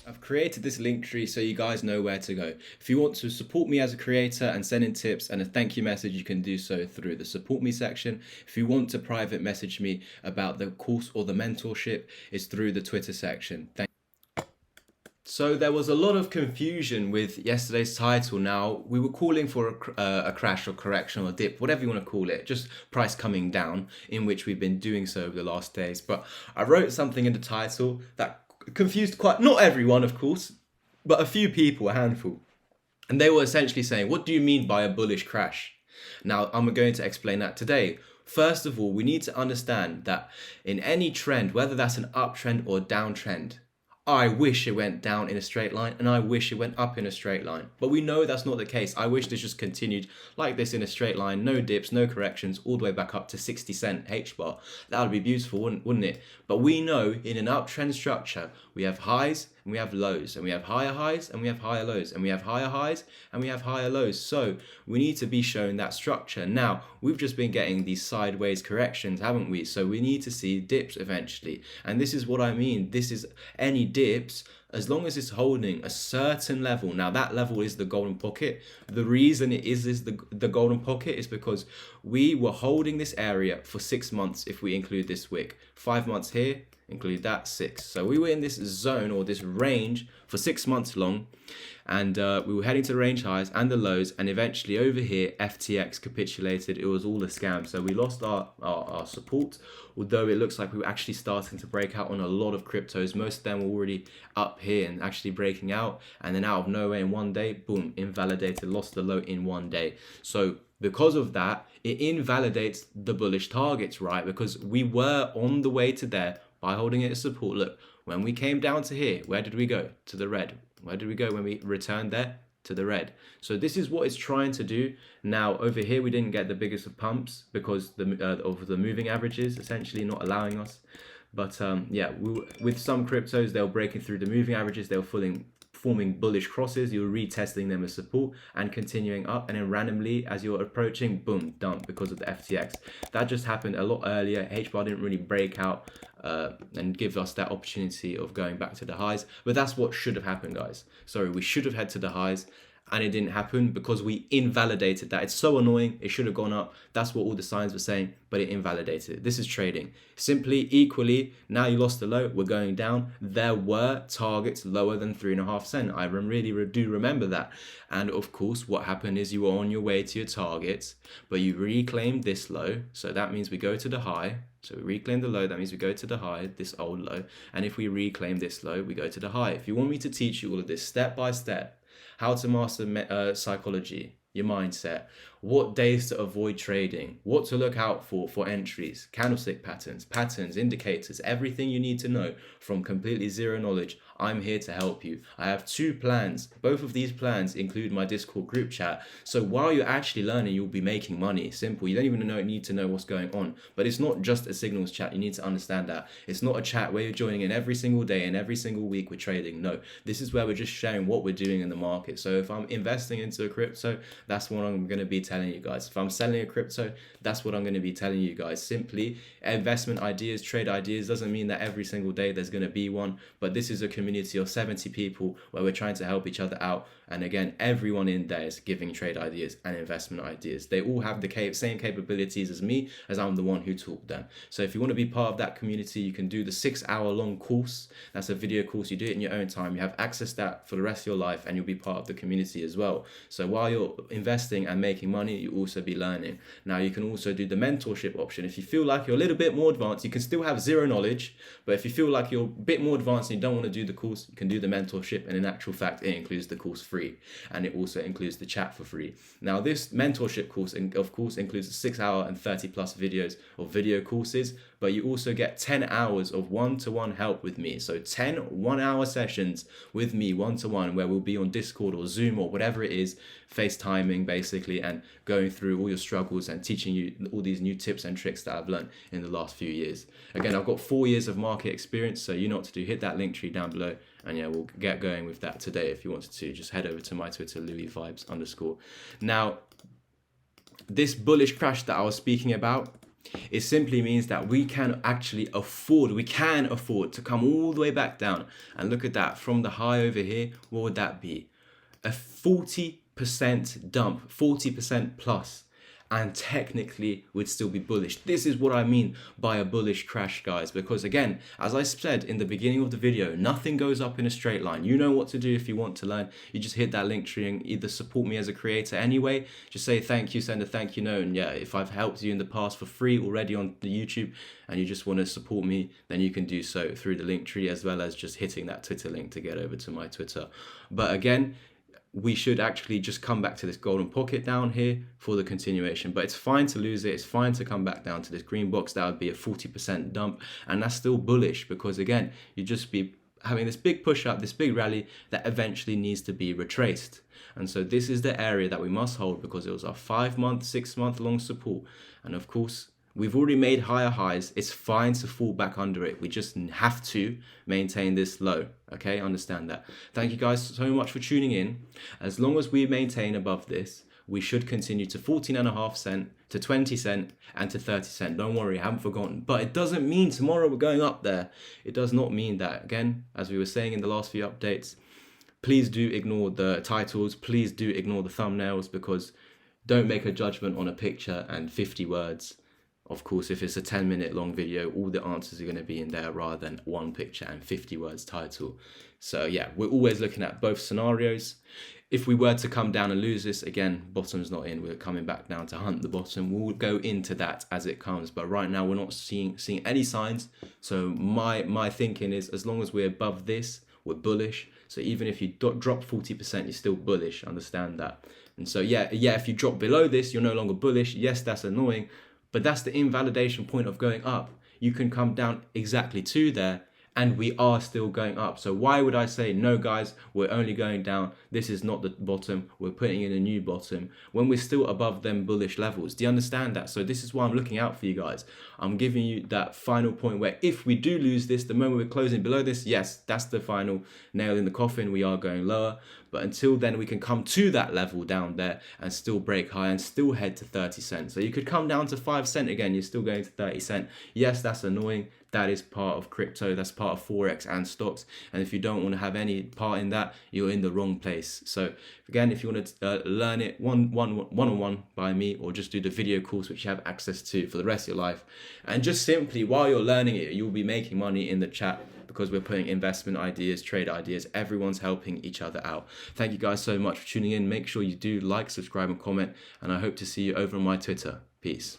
I've created this link tree so you guys know where to go. If you want to support me as a creator and send in tips and a thank you message, you can do so through the support me section. If you want to private message me about the course or the mentorship, it's through the Twitter section. So there was a lot of confusion with yesterday's title. Now, we were calling for a crash or correction or dip, whatever you want to call it, just price coming down, in which we've been doing so over the last days. But I wrote something in the title that confused not everyone, of course, but a few people, a handful. And they were essentially saying, what do you mean by a bullish crash? Now, I'm going to explain that today. First of all, we need to understand that in any trend, whether that's an uptrend or downtrend, I wish it went down in a straight line and I wish it went up in a straight line. But we know that's not the case. I wish this just continued like this in a straight line, no dips, no corrections, all the way back up to 60-cent Hbar. That would be beautiful, wouldn't it? But we know in an uptrend structure, we have highs and we have lows, and we have higher highs and we have higher lows, and we have higher highs and we have higher lows. So we need to be shown that structure. Now, we've just been getting these sideways corrections, haven't we? So we need to see dips eventually. And this is what I mean. This is any dips, as long as it's holding a certain level. Now that level is the golden pocket. The reason it is the golden pocket is because we were holding this area for 6 months if we include this wick. 5 months here, include that, 6. So we were in this zone or this range for 6 months long, and we were heading to the range highs and the lows, and eventually over here FTX capitulated. It was all a scam. So we lost our support, although it looks like we were actually starting to break out on a lot of cryptos. Most of them were already up here and actually breaking out, and then out of nowhere in one day, boom, invalidated, lost the low in one day. So because of that, it invalidates the bullish targets, right? Because we were on the way to there by holding it as support. Look, when we came down to here, where did we go? To the red. Where did we go when we returned there? To the red. So this is what it's trying to do. Now over here we didn't get the biggest of pumps because of the moving averages essentially not allowing us. But with some cryptos, they were breaking through the moving averages. They were forming bullish crosses. You're retesting them as support and continuing up, and then randomly as you're approaching, boom, dump because of the FTX. That just happened a lot earlier. Hbar didn't really break out and give us that opportunity of going back to the highs, but that's what should have happened, guys. Sorry, we should have head to the highs, and it didn't happen because we invalidated that. It's so annoying. It should have gone up. That's what all the signs were saying, but it invalidated it. This is trading. Simply, equally, now you lost the low, we're going down. There were targets lower than 3.5 cents. I really do remember that. And of course, what happened is you were on your way to your targets, but you reclaimed this low. So that means we go to the high. So we reclaim the low, that means we go to the high, this old low. And if we reclaim this low, we go to the high. If you want me to teach you all of this step by step, how to master psychology, your mindset, what days to avoid trading, what to look out for entries, candlestick patterns, indicators, everything you need to know from completely zero knowledge, I'm here to help you. I have 2 plans. Both of these plans include my Discord group chat. So while you're actually learning, you'll be making money. Simple. You don't even need to know what's going on. But it's not just a signals chat. You need to understand that. It's not a chat where you're joining in every single day and every single week with trading. No, this is where we're just sharing what we're doing in the market. So if I'm investing into a crypto, that's what I'm going to be telling you guys. If I'm selling a crypto, that's what I'm going to be telling you guys. Simply, investment ideas, trade ideas doesn't mean that every single day there's going to be one, but this is a community of 70 people where we're trying to help each other out. And again, everyone in there is giving trade ideas and investment ideas. They all have the same capabilities as me, as I'm the one who taught them. So if you want to be part of that community, you can do the 6-hour-long course. That's a video course. You do it in your own time. You have access to that for the rest of your life, and you'll be part of the community as well. So while you're investing and making money, you also be learning. Now you can also do the mentorship option. If you feel like you're a little bit more advanced, you can still have zero knowledge, but if you feel like you're a bit more advanced and you don't want to do the course, you can do the mentorship, and in actual fact it includes the course free, and it also includes the chat for free. Now this mentorship course of course includes 6 hour and 30 plus videos of video courses, but you also get 10 hours of one-to-one help with me. So 10 1-hour sessions with me one-to-one, where we'll be on Discord or Zoom or whatever it is, FaceTiming basically, and going through all your struggles and teaching you all these new tips and tricks that I've learned in the last few years. Again, I've got 4 years of market experience, so you know what to do. Hit that link tree down below, and yeah, we'll get going with that today. If you wanted to, just head over to my Twitter, LouisVibes_. Now, this bullish crash that I was speaking about, It simply means that we can afford to come all the way back down. And look at that, from the high over here, what would that be? A 40% dump, 40% plus, and technically would still be bullish. This is what I mean by a bullish crash, guys, because again, as I said in the beginning of the video, nothing goes up in a straight line. You know what to do if you want to learn. You just hit that link tree and either support me as a creator anyway, just say thank you, send a thank you note, and yeah, if I've helped you in the past for free already on the YouTube and you just want to support me, then you can do so through the link tree, as well as just hitting that Twitter link to get over to my Twitter. But again, we should actually just come back to this golden pocket down here for the continuation. But it's fine to lose it. It's fine to come back down to this green box. That would be a 40% dump. And that's still bullish because, again, you just be having this big push up, this big rally that eventually needs to be retraced. And so this is the area that we must hold because it was our 5-month, 6-month long support. And of course, we've already made higher highs. It's fine to fall back under it. We just have to maintain this low. Okay, understand that. Thank you guys so much for tuning in. As long as we maintain above this, we should continue to 14.5 cent, to 20 cent, and to 30 cent. Don't worry, I haven't forgotten. But it doesn't mean tomorrow we're going up there. It does not mean that. Again, as we were saying in the last few updates, please do ignore the titles. Please do ignore the thumbnails, because don't make a judgment on a picture and 50 words. Of course, if it's a 10-minute long video, all the answers are going to be in there rather than one picture and 50 words title. So yeah, we're always looking at both scenarios. If we were to come down and lose this, again, bottom's not in. We're coming back down to hunt the bottom. We'll go into that as it comes. But right now, we're not seeing any signs. So my thinking is, as long as we're above this, we're bullish. So even if you drop 40%, you're still bullish. Understand that. And so yeah, if you drop below this, you're no longer bullish. Yes, that's annoying. But that's the invalidation point of going up. You can come down exactly to there, and we are still going up. So why would I say, no guys, we're only going down, this is not the bottom, we're putting in a new bottom, when we're still above them bullish levels? Do you understand that? So this is why I'm looking out for you guys. I'm giving you that final point where if we do lose this, the moment we're closing below this, yes, that's the final nail in the coffin, we are going lower. But until then, we can come to that level down there and still break high and still head to 30 cents. So you could come down to 5 cents again, you're still going to 30 cents. Yes, that's annoying. That is part of crypto, that's part of Forex and stocks. And if you don't want to have any part in that, you're in the wrong place. So again, if you want to learn it one-on-one by me, or just do the video course, which you have access to for the rest of your life. And just simply, while you're learning it, you'll be making money in the chat, because we're putting investment ideas, trade ideas, everyone's helping each other out. Thank you guys so much for tuning in. Make sure you do like, subscribe, and comment, and I hope to see you over on my Twitter. Peace.